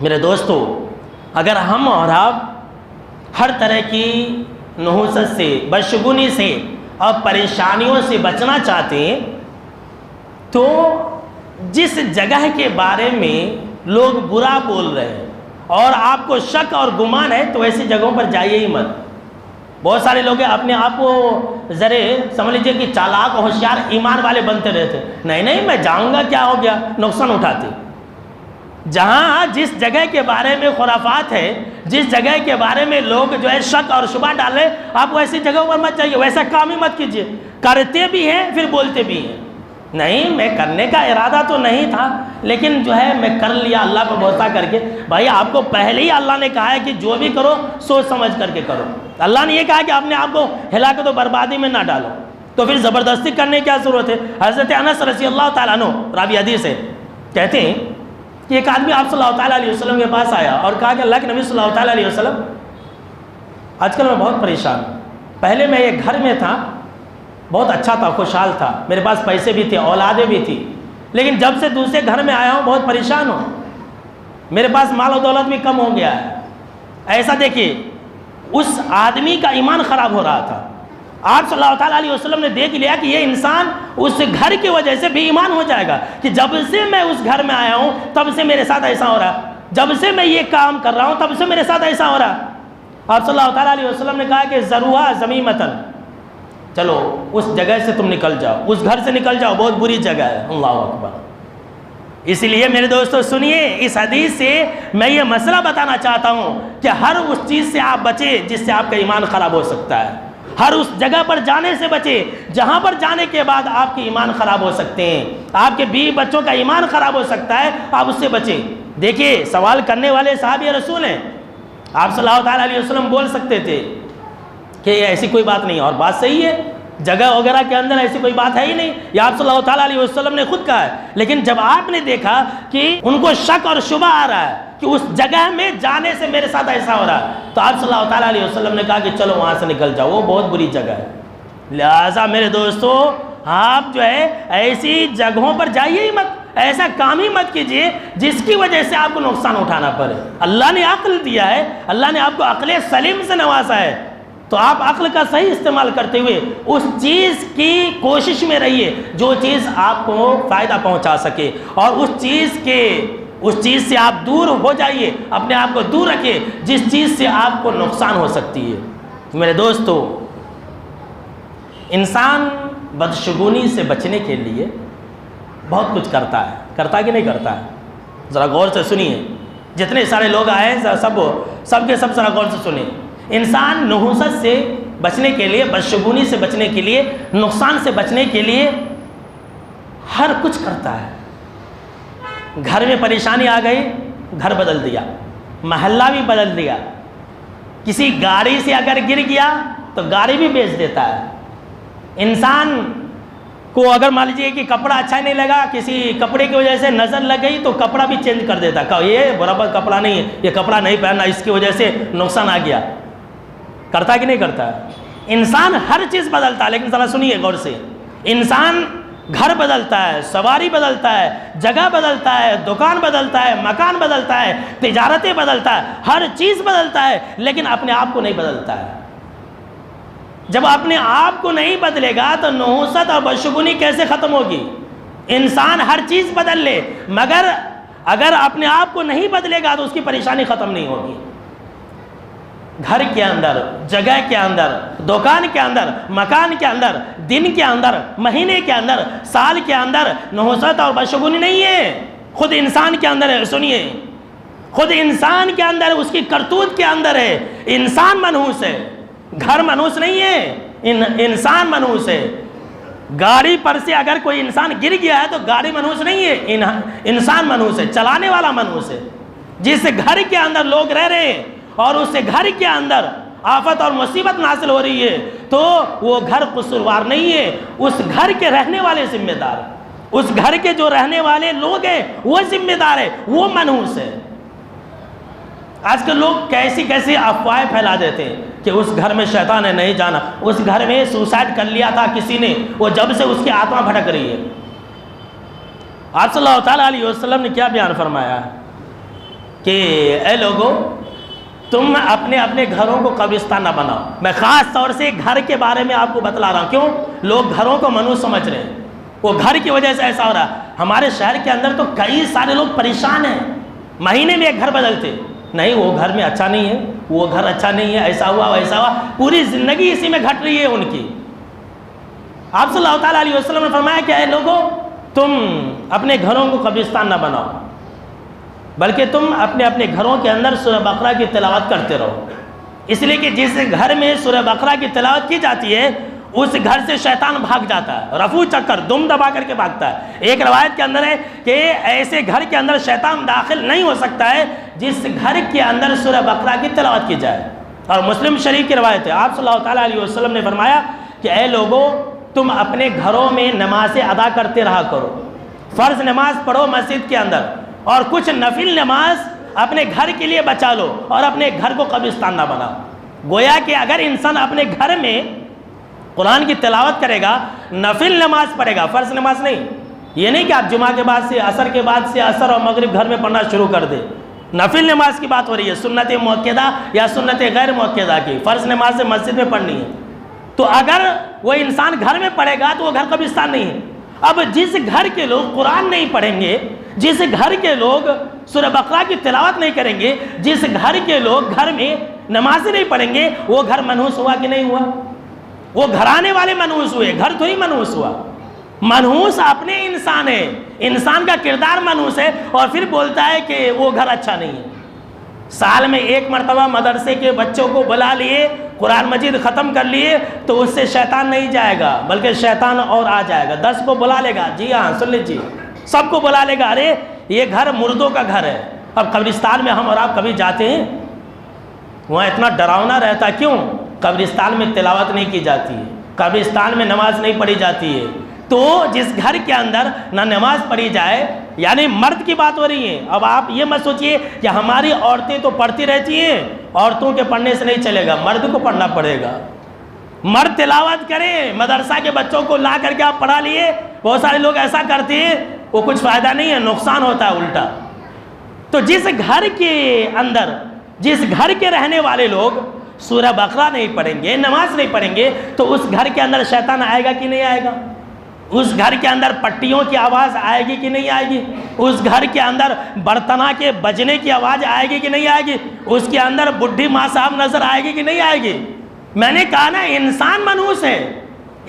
میرے دوستو، اگر ہم اور آپ ہر طرح کی نحوست سے، بدشگونی سے اور پریشانیوں سے بچنا چاہتے ہیں تو جس جگہ کے بارے میں لوگ برا بول رہے ہیں اور آپ کو شک اور گمان ہے تو ایسی جگہوں پر جائیے ہی مت۔ بہت سارے لوگ اپنے آپ کو ذرے سمجھ لیجیے کہ چالاک ہوشیار ایمان والے بنتے رہتے، نہیں نہیں میں جاؤں گا کیا ہو گیا، نقصان اٹھاتے۔ جہاں جس جگہ کے بارے میں خرافات ہے، جس جگہ کے بارے میں لوگ جو ہے شک اور شبہ ڈال رہے، آپ ویسی جگہوں پر مت جائیے، ویسا کام ہی مت کیجیے۔ کرتے بھی ہیں پھر بولتے بھی ہیں۔ نہیں میں کرنے کا ارادہ تو نہیں تھا، لیکن جو ہے میں کر لیا اللہ پہ بھروسہ کر کے۔ بھائی آپ کو پہلے ہی اللہ نے کہا ہے کہ جو بھی کرو سوچ سمجھ کر کے کرو۔ اللہ نے یہ کہا کہ اپنے آپ کو ہلاکت و بربادی میں نہ ڈالو، تو پھر زبردستی کرنے کی کیا ضرورت ہے؟ حضرت انس رضی اللہ تعالیٰ عنہ راوی حدیث ہے، کہتے ہیں کہ ایک آدمی آپ صلی اللہ تعالیٰ علیہ وسلم کے پاس آیا اور کہا کہ اللہ کے نبی صلی اللہ تعالیٰ علیہ وسلم، آج کل میں بہت پریشان ہوں۔ پہلے میں ایک گھر میں تھا، بہت اچھا تھا، خوشحال تھا، میرے پاس پیسے بھی تھے، اولادیں بھی تھی، لیکن جب سے دوسرے گھر میں آیا ہوں بہت پریشان ہوں، میرے پاس مال و دولت بھی کم ہو گیا ہے۔ ایسا دیکھیے اس آدمی کا ایمان خراب ہو رہا تھا۔ آپ صلی اللہ تعالیٰ علیہ وسلم نے دیکھ لیا کہ یہ انسان اس گھر کی وجہ سے بھی ایمان ہو جائے گا، کہ جب سے میں اس گھر میں آیا ہوں تب سے میرے ساتھ ایسا ہو رہا ہے، جب سے میں یہ کام کر رہا ہوں تب سے میرے ساتھ ایسا ہو رہا ہے۔ آپ صلی اللہ تعالیٰ علیہ وسلم نے کہا کہ ذروہا ذمیمۃ، چلو اس جگہ سے تم نکل جاؤ، اس گھر سے نکل جاؤ، بہت بری جگہ ہے۔ اللہ اکبر۔ اس لیے میرے دوستو سنیے، اس حدیث سے میں یہ مسئلہ بتانا چاہتا ہوں کہ ہر اس چیز سے آپ بچیں جس سے آپ کا ایمان خراب ہو سکتا ہے، ہر اس جگہ پر جانے سے بچیں جہاں پر جانے کے بعد آپ کے ایمان خراب ہو سکتے ہیں، آپ کے بیوی بچوں کا ایمان خراب ہو سکتا ہے، آپ اس سے بچیں۔ دیکھیے سوال کرنے والے صحابی رسول ہیں، آپ صلی اللہ تعالیٰ علیہ وسلم بول سکتے تھے کہ ایسی کوئی بات نہیں، اور بات صحیح ہے، جگہ وغیرہ کے اندر ایسی کوئی بات ہے ہی نہیں، یہ آپ صلی اللہ تعالیٰ علیہ وسلم نے خود کہا ہے۔ لیکن جب آپ نے دیکھا کہ ان کو شک اور شبہ آ رہا ہے کہ اس جگہ میں جانے سے میرے ساتھ ایسا ہو رہا ہے، تو آپ صلی اللہ تعالیٰ علیہ وسلم نے کہا کہ چلو وہاں سے نکل جاؤ، وہ بہت بری جگہ ہے۔ لہٰذا میرے دوستو آپ جو ہے ایسی جگہوں پر جائیے ہی مت، ایسا کام ہی مت کیجئے جس کی وجہ سے آپ کو نقصان اٹھانا پڑے۔ اللہ نے عقل دیا ہے، اللہ نے آپ کو عقل سلیم سے نوازا ہے، تو آپ عقل کا صحیح استعمال کرتے ہوئے اس چیز کی کوشش میں رہیے جو چیز آپ کو فائدہ پہنچا سکے، اور اس چیز سے آپ دور ہو جائیے، اپنے آپ کو دور رکھیے جس چیز سے آپ کو نقصان ہو سکتی ہے۔ میرے دوستو انسان بدشگونی سے بچنے کے لیے بہت کچھ کرتا ہے کہ نہیں کرتا ہے؟ ذرا غور سے سنیے، جتنے سارے لوگ آئے ہیں سب کے سب ذرا غور سے سنیے۔ انسان نحوست سے بچنے کے لیے، بدشگونی سے بچنے کے لیے، نقصان سے بچنے کے لیے ہر کچھ کرتا ہے۔ گھر میں پریشانی آ گئی، گھر بدل دیا، محلہ بھی بدل دیا، کسی گاڑی سے اگر گر گیا تو گاڑی بھی بیچ دیتا ہے۔ انسان کو اگر مان لیجیے کہ کپڑا اچھا نہیں لگا، کسی کپڑے کی وجہ سے نظر لگ گئی تو کپڑا بھی چینج کر دیتا ہے، یہ برابر کپڑا نہیں ہے، یہ کپڑا نہیں پہننا، اس کی وجہ سے نقصان آ گیا۔ کرتا کہ نہیں کرتا ہے؟ انسان ہر چیز بدلتا ہے، لیکن ذرا سنیے غور سے، انسان گھر بدلتا ہے، سواری بدلتا ہے، جگہ بدلتا ہے، دکان بدلتا ہے، مکان بدلتا ہے، تجارتیں بدلتا ہے، ہر چیز بدلتا ہے، لیکن اپنے آپ کو نہیں بدلتا ہے۔ جب اپنے آپ کو نہیں بدلے گا تو نحوست اور بدشگونی کیسے ختم ہوگی؟ انسان ہر چیز بدل لے مگر اگر اپنے آپ کو نہیں بدلے گا تو اس کی پریشانی ختم نہیں ہوگی۔ گھر کے اندر، جگہ کے اندر، دکان کے اندر، مکان کے اندر، دن کے اندر، مہینے کے اندر، سال کے اندر نحوست اور بدشگونی نہیں ہے، خود انسان کے اندر ہے۔ سنیے، خود انسان کے اندر، اس کی کرتوت کے اندر ہے۔ انسان منحوس ہے، گھر منحوس نہیں ہے، انسان منحوس ہے۔ گاڑی پر سے اگر کوئی انسان گر گیا ہے تو گاڑی منحوس نہیں ہے، انسان منحوس ہے، چلانے والا منحوس ہے۔ جس گھر کے اندر لوگ رہ رہے ہیں اور اس گھر کے اندر آفت اور مصیبت نازل ہو رہی ہے تو وہ گھر قصوروار نہیں ہے، اس گھر کے رہنے والے ذمہ دار ہیں، اس گھر کے جو رہنے والے لوگ ہیں وہ ذمہ دار ہے، وہ منحوس ہے۔ آج کل لوگ کیسی افواہیں پھیلا دیتے ہیں کہ اس گھر میں شیطان ہے، نہیں جانا، اس گھر میں سوسائڈ کر لیا تھا کسی نے، وہ جب سے اس کی آتما بھٹک رہی ہے۔ آپ صلی اللہ تعالیٰ علیہ وسلم نے کیا بیان فرمایا کہ اے لوگو تم اپنے اپنے گھروں کو قبرستان نہ بناؤ۔ میں خاص طور سے گھر کے بارے میں آپ کو بتلا رہا ہوں، کیوں؟ لوگ گھروں کو منحوس سمجھ رہے ہیں، وہ گھر کی وجہ سے ایسا ہو رہا ہے۔ ہمارے شہر کے اندر تو کئی سارے لوگ پریشان ہیں، مہینے میں ایک گھر بدلتے، نہیں وہ گھر میں اچھا نہیں ہے، وہ گھر اچھا نہیں ہے، ایسا ہوا ویسا ہوا، پوری زندگی اسی میں گھٹ رہی ہے ان کی۔ آپ صلی اللہ تعالیٰ علیہ وسلم نے فرمایا کہ اے لوگو تم اپنے گھروں کو قبرستان نہ بناؤ، بلکہ تم اپنے اپنے گھروں کے اندر سورہ بقرہ کی تلاوت کرتے رہو، اس لیے کہ جس گھر میں سورہ بقرہ کی تلاوت کی جاتی ہے اس گھر سے شیطان بھاگ جاتا ہے، رفو چکر دم دبا کر کے بھاگتا ہے۔ ایک روایت کے اندر ہے کہ ایسے گھر کے اندر شیطان داخل نہیں ہو سکتا ہے جس گھر کے اندر سورہ بقرہ کی تلاوت کی جائے۔ اور مسلم شریف کی روایت ہے، آپ صلی اللہ تعالیٰ علیہ وسلم نے فرمایا کہ اے لوگو، تم اپنے گھروں میں نمازیں ادا کرتے رہا کرو، فرض نماز پڑھو مسجد کے اندر، اور کچھ نفل نماز اپنے گھر کے لیے بچا لو، اور اپنے گھر کو قبرستان نہ بناؤ۔ گویا کہ اگر انسان اپنے گھر میں قرآن کی تلاوت کرے گا، نفل نماز پڑھے گا، فرض نماز نہیں، یہ نہیں کہ آپ جمعہ کے بعد سے عصر کے بعد سے عصر اور مغرب گھر میں پڑھنا شروع کر دیں، نفل نماز کی بات ہو رہی ہے، سنت مؤکدہ یا سنت غیر مؤکدہ کی، فرض نماز مسجد میں پڑھنی ہے۔ تو اگر وہ انسان گھر میں پڑھے گا تو وہ گھر قبرستان نہیں ہے۔ اب جس گھر کے لوگ قرآن نہیں پڑھیں گے، جس گھر کے لوگ سورہ بقرہ کی تلاوت نہیں کریں گے، جس گھر کے لوگ گھر میں نمازیں نہیں پڑھیں گے، وہ گھر منحوس ہوا کہ نہیں ہوا؟ وہ گھرانے والے منحوس ہوئے، گھر تو ہی منحوس ہوا۔ منحوس اپنے انسان ہے، انسان کا کردار منحوس ہے، اور پھر بولتا ہے کہ وہ گھر اچھا نہیں ہے۔ سال میں ایک مرتبہ مدرسے کے بچوں کو بلا لیے، قرآن مجید ختم کر لیے، تو اس سے شیطان نہیں جائے گا، بلکہ شیطان اور آ جائے گا۔ 10 کو بلا لے گا، جی ہاں سن لیجیے، سب کو بلا لے گا، ارے یہ گھر مردوں کا گھر ہے۔ اب قبرستان میں ہم اور آپ کبھی جاتے ہیں؟ وہاں اتنا ڈراؤنا رہتا، کیوں؟ قبرستان میں تلاوت نہیں کی جاتی ہے، قبرستان میں نماز نہیں پڑھی جاتی ہے۔ تو جس گھر کے اندر نہ نماز پڑھی جائے، یعنی مرد کی بات ہو رہی ہے۔ اب آپ یہ مت سوچئے کہ ہماری عورتیں تو پڑھتی رہتی ہیں، عورتوں کے پڑھنے سے نہیں چلے گا، مرد کو پڑھنا پڑے گا۔ مرد تلاوت کریں، مدرسہ کے بچوں کو لا کر کے آپ پڑھا لیے، بہت سارے لوگ ایسا کرتے ہیں، وہ کچھ فائدہ نہیں ہے، نقصان ہوتا ہے الٹا۔ تو جس گھر کے اندر، جس گھر کے رہنے والے لوگ سورہ بقرہ نہیں پڑھیں گے، نماز نہیں پڑھیں گے، تو اس گھر کے اندر شیطان آئے گا کہ نہیں آئے گا؟ اس گھر کے اندر پٹیوں کی آواز آئے گی کہ نہیں آئے گی؟ اس گھر کے اندر برتنا کے بجنے کی آواز آئے گی کہ نہیں آئے گی؟ اس کے اندر بڈھی ماں صاحب نظر آئے گی کہ نہیں آئے گی؟ میں نے کہا نا، انسان منحوس ہے،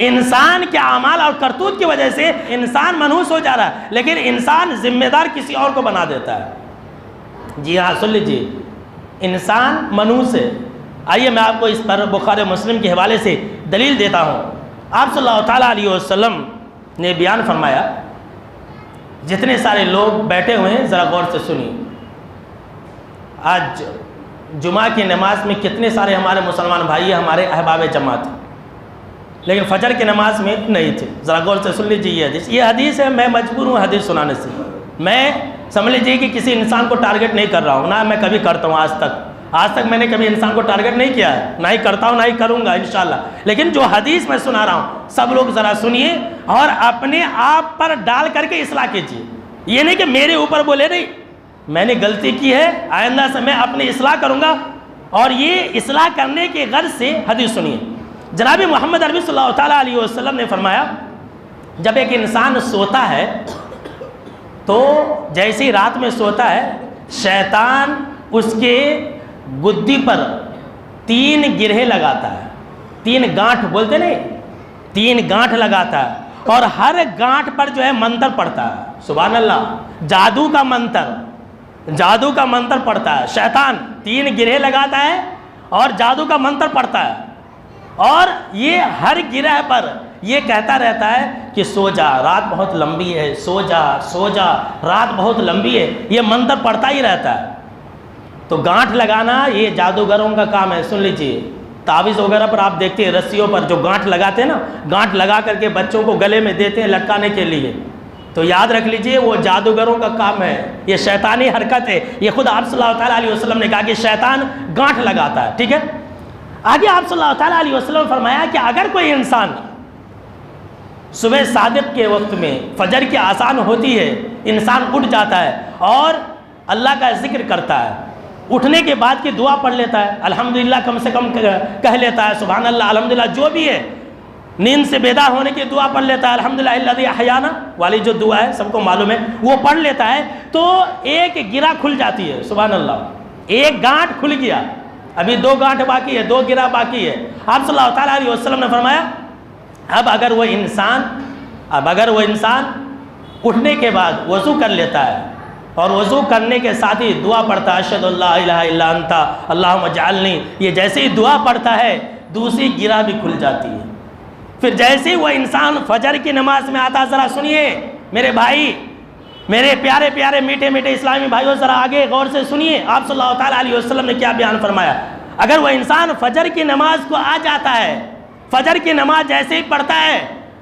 انسان کے اعمال اور کرتوت کی وجہ سے انسان منحوس ہو جا رہا ہے، لیکن انسان ذمہ دار کسی اور کو بنا دیتا ہے۔ جی ہاں سن لیجیے، انسان منحوس ہے۔ آئیے میں آپ کو اس پر بخاری مسلم کے حوالے سے دلیل دیتا ہوں۔ آپ صلی اللہ تعالیٰ علیہ وسلم نے بیان فرمایا، جتنے سارے لوگ بیٹھے ہوئے ہیں ذرا غور سے سنیے۔ آج جمعہ کی نماز میں کتنے سارے ہمارے مسلمان بھائی ہمارے احباب جماعت، لیکن فجر کی نماز میں نہیں تھے۔ ذرا غور سے سن لیجیے یہ حدیث، یہ حدیث ہے، میں مجبور ہوں حدیث سنانے سے۔ میں سمجھ لیجیے کہ کسی انسان کو ٹارگٹ نہیں کر رہا ہوں، نہ میں کبھی کرتا ہوں آج تک میں نے کبھی انسان کو ٹارگٹ نہیں کیا ہے، نہ ہی کرتا ہوں نہ ہی کروں گا انشاءاللہ۔ لیکن جو حدیث میں سنا رہا ہوں سب لوگ ذرا سنیے اور اپنے آپ پر ڈال کر کے اصلاح کیجیے۔ یہ نہیں کہ میرے اوپر بولے نہیں، میں نے غلطی کی ہے، آئندہ سے میں اپنی اصلاح کروں گا، اور یہ اصلاح کرنے کے غرض سے حدیث سنیے۔ جناب محمد عربی صلی اللہ تعالیٰ علیہ وسلم نے فرمایا، جب ایک انسان سوتا ہے تو جیسے ہی رات میں سوتا ہے، شیطان اس کے گدی پر 3 گرہیں لگاتا ہے، 3 گانٹھ بولتے نہیں، 3 گانٹھ لگاتا ہے، اور ہر گانٹھ پر جو ہے منتر پڑھتا ہے۔ سبحان اللہ، جادو کا منتر پڑھتا ہے شیطان، 3 گرہیں لگاتا ہے اور جادو کا منتر پڑھتا ہے، اور یہ ہر گرہ پر یہ کہتا رہتا ہے کہ سو جا، رات بہت لمبی ہے، سو جا رات بہت لمبی ہے، یہ منتر پڑھتا ہی رہتا ہے۔ تو گانٹھ لگانا یہ جادوگروں کا کام ہے۔ سن لیجئے، تعویذ وغیرہ پر آپ دیکھتے ہیں رسیوں پر جو گانٹھ لگاتے ہیں نا، گانٹھ لگا کر کے بچوں کو گلے میں دیتے ہیں لٹکانے کے لیے، تو یاد رکھ لیجئے وہ جادوگروں کا کام ہے، یہ شیطانی حرکت ہے۔ یہ خود آپ صلی اللہ تعالیٰ علیہ وسلم نے کہا کہ شیطان گانٹھ لگاتا ہے، ٹھیک ہے۔ آگے آپ صلی اللہ تعالیٰ علیہ وسلم نے فرمایا کہ اگر کوئی انسان صبح صادق کے وقت میں فجر کی آذان ہوتی ہے، انسان اٹھ جاتا ہے اور اللہ کا ذکر کرتا ہے، اٹھنے کے بعد کی دعا پڑھ لیتا ہے، الحمدللہ کم سے کم کہہ لیتا ہے، سبحان اللہ الحمدللہ جو بھی ہے، نیند سے بیدار ہونے کی دعا پڑھ لیتا ہے، الحمدللہ الذی احیانا والی جو دعا ہے سب کو معلوم ہے، وہ پڑھ لیتا ہے، تو ایک گرہ کھل جاتی ہے۔ سبحان اللہ، ایک گانٹھ کھل گیا، ابھی 2 گانٹھ باقی ہے، 2 گرہ باقی ہے۔ آپ صلی اللہ تعالیٰ علیہ وسلم نے فرمایا اب اگر وہ انسان اٹھنے کے بعد وضو کر لیتا ہے اور وضو کرنے کے ساتھ ہی دعا پڑھتا ہے، اشہد ان لا الہ الا انت اللہم اجعلنی، یہ جیسے ہی دعا پڑھتا ہے دوسری گرہ بھی کھل جاتی ہے۔ پھر جیسے وہ انسان فجر کی نماز میں آتا، ذرا سنیے میرے بھائی، میرے پیارے پیارے میٹھے میٹھے اسلامی بھائیوں، ذرا آگے غور سے سنیے آپ صلی اللہ تعالیٰ علیہ وسلم نے کیا بیان فرمایا۔ اگر وہ انسان فجر کی نماز کو آ جاتا ہے، فجر کی نماز جیسے ہی پڑھتا ہے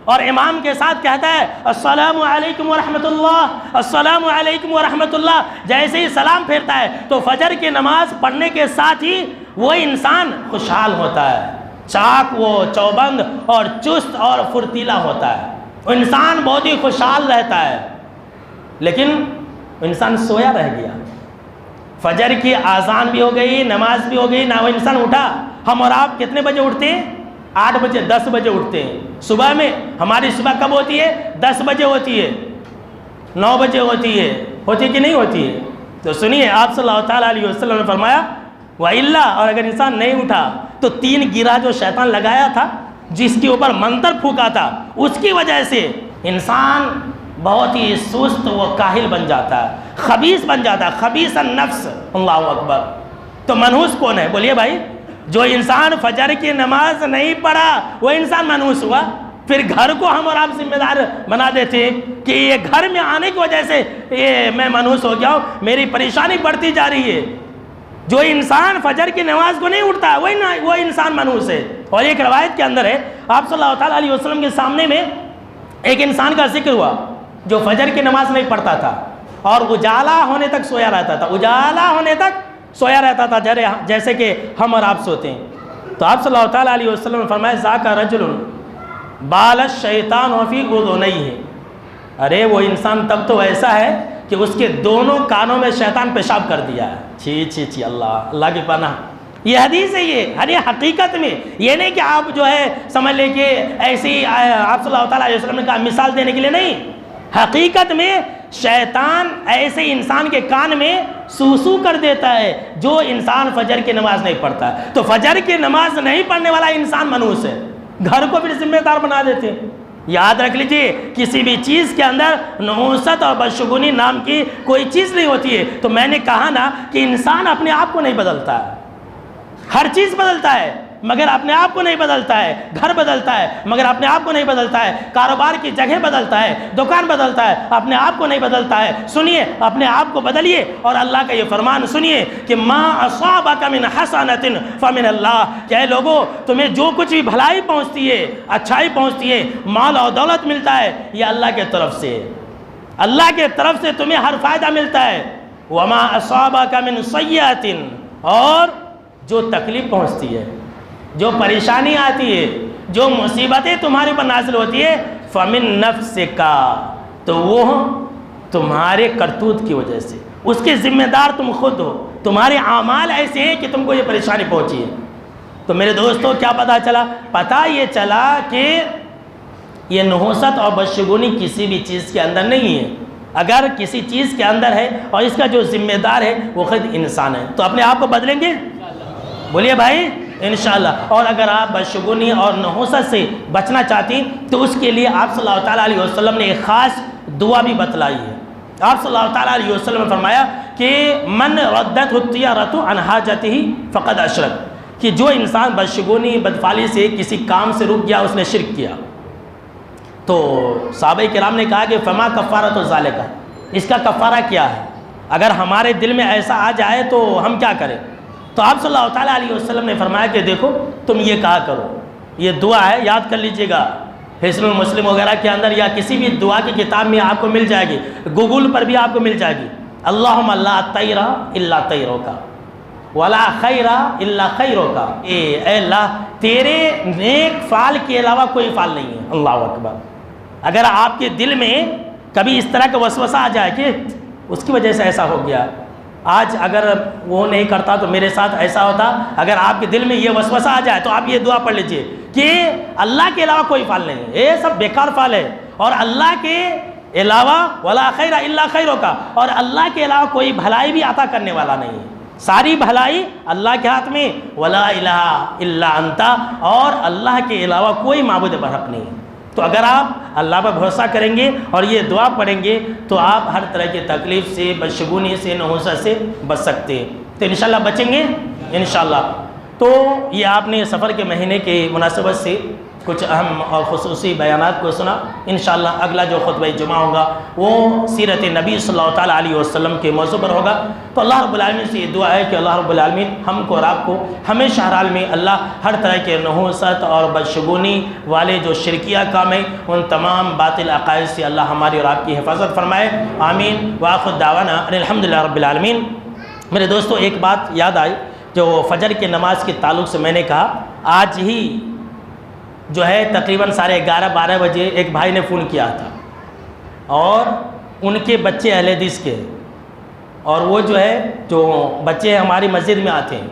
اور امام کے ساتھ کہتا ہے السلام علیکم ورحمۃ اللہ، السلام علیکم ورحمۃ اللہ، جیسے ہی سلام پھیرتا ہے تو فجر کی نماز پڑھنے کے ساتھ ہی وہ انسان خوشحال ہوتا ہے، چاک وہ چوبند اور چست اور فرتیلا ہوتا ہے، وہ انسان بہت ہی خوشحال رہتا ہے۔ لیکن انسان سویا رہ گیا، فجر کی آذان بھی ہو گئی، نماز بھی ہو گئی، نہ وہ انسان اٹھا۔ ہم اور آپ کتنے بجے اٹھتے ہیں؟ 8 بجے 10 بجے اٹھتے ہیں صبح میں۔ ہماری صبح کب ہوتی ہے؟ 10 بجے ہوتی ہے، 9 بجے ہوتی ہے کہ نہیں ہوتی ہے؟ تو سنیے آپ صلی اللہ تعالیٰ علیہ وسلم نے فرمایا وَإِلَّا، اور اگر انسان نہیں اٹھا تو 3 گرہ جو شیطان لگایا تھا، جس کے اوپر منتر پھونکا تھا، اس کی وجہ سے انسان بہت ہی سست و کاہل بن جاتا ہے، خبیث بن جاتا ہے، خبیث النفس۔ اللہ اکبر۔ تو منحوس کون ہے؟ بولیے بھائی، جو انسان فجر کی نماز نہیں پڑھا وہ انسان منحوس ہوا۔ پھر گھر کو ہم اور آپ ذمہ دار بنا دیتے ہیں کہ یہ گھر میں آنے کی وجہ سے یہ میں منحوس ہو گیا ہوں، میری پریشانی بڑھتی جا رہی ہے۔ جو انسان فجر کی نماز کو نہیں اٹھتا ہے وہ انسان منحوس ہے۔ اور ایک روایت کے اندر ہے، آپ صلی اللہ تعالیٰ علیہ وسلم کے سامنے میں ایک انسان کا ذکر ہوا جو فجر کی نماز نہیں پڑھتا تھا اور اجالا ہونے تک سویا رہتا تھا، اجالا ہونے تک سویا رہتا تھا جیسے کہ ہم اور آپ سوتے ہیں۔ تو آپ صلی اللہ تعالیٰ علیہ وسلم نے فرمایا ذاک رجل بال الشیطان فی اذنیہ، ارے وہ انسان تب تو ایسا ہے کہ اس کے دونوں کانوں میں شیطان پیشاب کر دیا ہے۔ چھی اللہ کی پناہ۔ یہ حدیث ہے، یہ حقیقت میں یہ نہیں کہ آپ جو ہے سمجھ لیں کہ ایسی آپ صلی اللہ تعالیٰ علیہ وسلم نے کہا مثال دینے کے لیے نہیں، حقیقت میں شیطان ایسے انسان کے کان میں سوسو کر دیتا ہے جو انسان فجر کی نماز نہیں پڑھتا ہے۔ تو فجر کی نماز نہیں پڑھنے والا انسان منحوس ہے، گھر کو پھر ذمہ دار بنا دیتے ہیں۔ یاد رکھ لیجئے، کسی بھی چیز کے اندر نحوست اور بدشگونی نام کی کوئی چیز نہیں ہوتی ہے۔ تو میں نے کہا نا کہ انسان اپنے آپ کو نہیں بدلتا ہے، ہر چیز بدلتا ہے مگر اپنے آپ کو نہیں بدلتا ہے، گھر بدلتا ہے مگر اپنے آپ کو نہیں بدلتا ہے، کاروبار کی جگہ بدلتا ہے، دکان بدلتا ہے، اپنے آپ کو نہیں بدلتا ہے۔ سنیے، اپنے آپ کو بدلیے اور اللہ کا یہ فرمان سنیے کہ ما اصابک من حسنۃ فمن اللہ، کہ اے لوگو تمہیں جو کچھ بھی بھلائی پہنچتی ہے، اچھائی پہنچتی ہے، مال اور دولت ملتا ہے، یہ اللہ کے طرف سے، اللہ کے طرف سے تمہیں ہر فائدہ ملتا ہے۔ وما اصابک من سیئۃ، اور جو تکلیف پہنچتی ہے، جو پریشانی آتی ہے، جو مصیبتیں تمہارے اوپر نازل ہوتی ہے، فمن نفسک، تو وہ تمہارے کرتوت کی وجہ سے، اس کے ذمہ دار تم خود ہو، تمہارے اعمال ایسے ہیں کہ تم کو یہ پریشانی پہنچی ہے۔ تو میرے دوستو کیا پتہ چلا؟ پتہ یہ چلا کہ یہ نحوست اور بدشگونی کسی بھی چیز کے اندر نہیں ہے۔ اگر کسی چیز کے اندر ہے اور اس کا جو ذمہ دار ہے وہ خود انسان ہے، تو اپنے آپ کو بدلیں گے؟ بولیے بھائی انشاءاللہ۔ اور اگر آپ بدشگونی اور نحوست سے بچنا چاہتی تو اس کے لیے آپ صلی اللہ تعالیٰ علیہ وسلم نے ایک خاص دعا بھی بتلائی ہے۔ آپ صلی اللہ تعالیٰ علیہ وسلم نے فرمایا کہ من ردت الطیرۃ عن حاجتہ فقد اشرک، کہ جو انسان بدشگونی بدفعلی سے کسی کام سے رک گیا اس نے شرک کیا۔ تو صحابہ کرام نے کہا کہ فما کفارۃ ذالک، اس کا کفارہ کیا ہے؟ اگر ہمارے دل میں ایسا آ جائے تو ہم کیا کریں؟ تو آپ صلی اللہ تعالیٰ علیہ وسلم نے فرمایا کہ دیکھو تم یہ کہا کرو، یہ دعا ہے، یاد کر لیجئے گا، حسن المسلم وغیرہ کے اندر یا کسی بھی دعا کی کتاب میں آپ کو مل جائے گی، گوگل پر بھی آپ کو مل جائے گی۔ اللہم لا طیر الا طیرک ولا خیر الا خیرک، اے اللہ تیرے نیک فعل کے علاوہ کوئی فعل نہیں ہے۔ اللہ اکبر۔ اگر آپ کے دل میں کبھی اس طرح کا وسوسہ آ جائے کہ اس کی وجہ سے ایسا ہو گیا، آج اگر وہ نہیں کرتا تو میرے ساتھ ایسا ہوتا، اگر آپ کے دل میں یہ وسوسہ آ جائے تو آپ یہ دعا پڑھ لیجئے کہ اللہ کے علاوہ کوئی فعل نہیں ہے، یہ سب بیکار فعل ہے، اور اللہ کے علاوہ ولا خیر الا خیرک، اور اللہ کے علاوہ کوئی بھلائی بھی عطا کرنے والا نہیں ہے، ساری بھلائی اللہ کے ہاتھ میں، ولا الہ الا انت، اور اللہ کے علاوہ کوئی معبود برحق نہیں ہے۔ تو اگر آپ اللہ پر بھروسہ کریں گے اور یہ دعا پڑھیں گے تو آپ ہر طرح کی تکلیف سے، بدشگونی سے، نحوست سے بچ سکتے ہیں۔ تو انشاءاللہ بچیں گے انشاءاللہ۔ تو یہ آپ نے سفر کے مہینے کے مناسبت سے کچھ اہم اور خصوصی بیانات کو سنا۔ انشاءاللہ اگلا جو خطبہ جمعہ ہوگا وہ سیرت نبی صلی اللہ تعالیٰ علیہ وسلم کے موضوع پر ہوگا۔ تو اللہ رب العالمین سے یہ دعا ہے کہ اللہ رب العالمین ہم کو اور آپ کو ہمیشہ ہر حال میں اللہ ہر طرح کے نحوست اور بدشگونی والے جو شرکیہ کام ہیں ان تمام باطل عقائد سے اللہ ہماری اور آپ کی حفاظت فرمائے، آمین۔ وآخر دعوانا ان الحمدللہ رب العالمین۔ میرے دوستو ایک بات یاد آئی جو فجر کی نماز کے تعلق سے میں نے کہا، آج ہی جو ہے تقریباً 11:30-12 بجے ایک بھائی نے فون کیا تھا اور ان کے بچے اہل حدیث کے، اور وہ جو ہے جو بچے ہماری مسجد میں آتے ہیں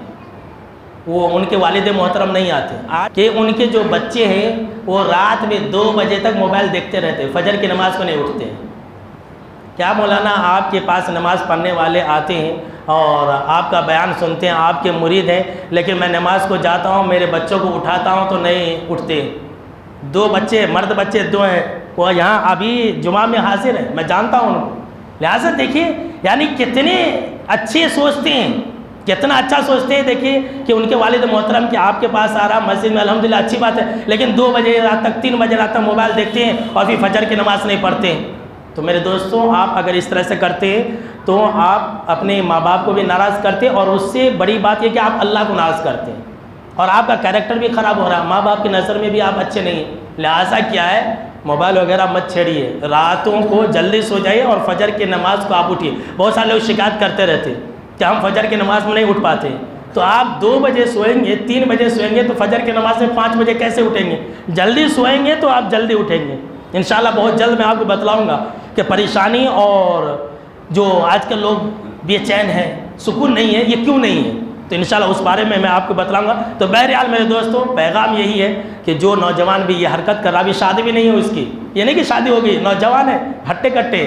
وہ ان کے والد محترم نہیں آتے، کہ ان کے جو بچے ہیں وہ رات میں 2 بجے تک موبائل دیکھتے رہتے، فجر کی نماز کو نہیں اٹھتے ہیں۔ کیا مولانا آپ کے پاس نماز پڑھنے والے آتے ہیں اور آپ کا بیان سنتے ہیں، آپ کے مرید ہیں، لیکن میں نماز کو جاتا ہوں میرے بچوں کو اٹھاتا ہوں تو نہیں اٹھتے۔ 2 بچے، مرد بچے 2 ہیں، وہ یہاں ابھی جمعہ میں حاضر ہیں، میں جانتا ہوں ان کو۔ لہٰذا دیکھیے یعنی کتنے اچھے سوچتے ہیں، کتنا اچھا سوچتے ہیں، دیکھیے کہ ان کے والد محترم کہ آپ کے پاس آ رہا مسجد میں، الحمدللہ اچھی بات ہے، لیکن 2 بجے رات تک 3 بجے رات تک موبائل دیکھتے ہیں اور پھر فجر کی نماز نہیں پڑھتے ہیں۔ تو میرے دوستوں آپ اگر اس طرح سے کرتے ہیں تو آپ اپنے ماں باپ کو بھی ناراض کرتے ہیں، اور اس سے بڑی بات یہ کہ آپ اللہ کو ناراض کرتے ہیں اور آپ کا کیریکٹر بھی خراب ہو رہا ہے، ماں باپ کی نظر میں بھی آپ اچھے نہیں ہیں۔ لہٰذا کیا ہے، موبائل وغیرہ مت چھیڑیے، راتوں کو جلدی سو جائیے اور فجر کی نماز کو آپ اٹھیے۔ بہت سارے لوگ شکایت کرتے رہتے کہ ہم فجر کی نماز میں نہیں اٹھ پاتے، تو آپ 2 بجے سوئیں گے، 3 بجے سوئیں گے تو فجر کی نماز میں 5 بجے کیسے اٹھیں گے؟ جلدی سوئیں گے تو آپ جلدی اٹھیں گے انشاءاللہ۔ بہت جلد میں آپ کو بتلاؤں گا کہ پریشانی اور جو آج کل لوگ بے چین ہیں، سکون نہیں ہے، یہ کیوں نہیں ہے، تو انشاءاللہ اس بارے میں آپ کو بتلاؤں گا۔ تو بہرحال میرے دوستوں پیغام یہی ہے کہ جو نوجوان بھی یہ حرکت کر رہا، ابھی شادی بھی نہیں ہے اس کی، یہ نہیں کہ شادی ہو گئی، نوجوان ہے ہٹے کٹے،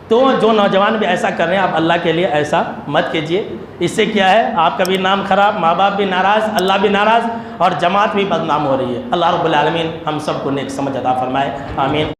تو جو نوجوان بھی ایسا کر رہے ہیں آپ اللہ کے لیے ایسا مت کیجیے۔ اس سے کیا ہے، آپ کا بھی نام خراب، ماں باپ بھی ناراض، اللہ بھی ناراض، اور جماعت بھی بدنام ہو رہی ہے۔ اللہ رب العالمین ہم سب کو نیک سمجھ عطا فرمائے، آمین۔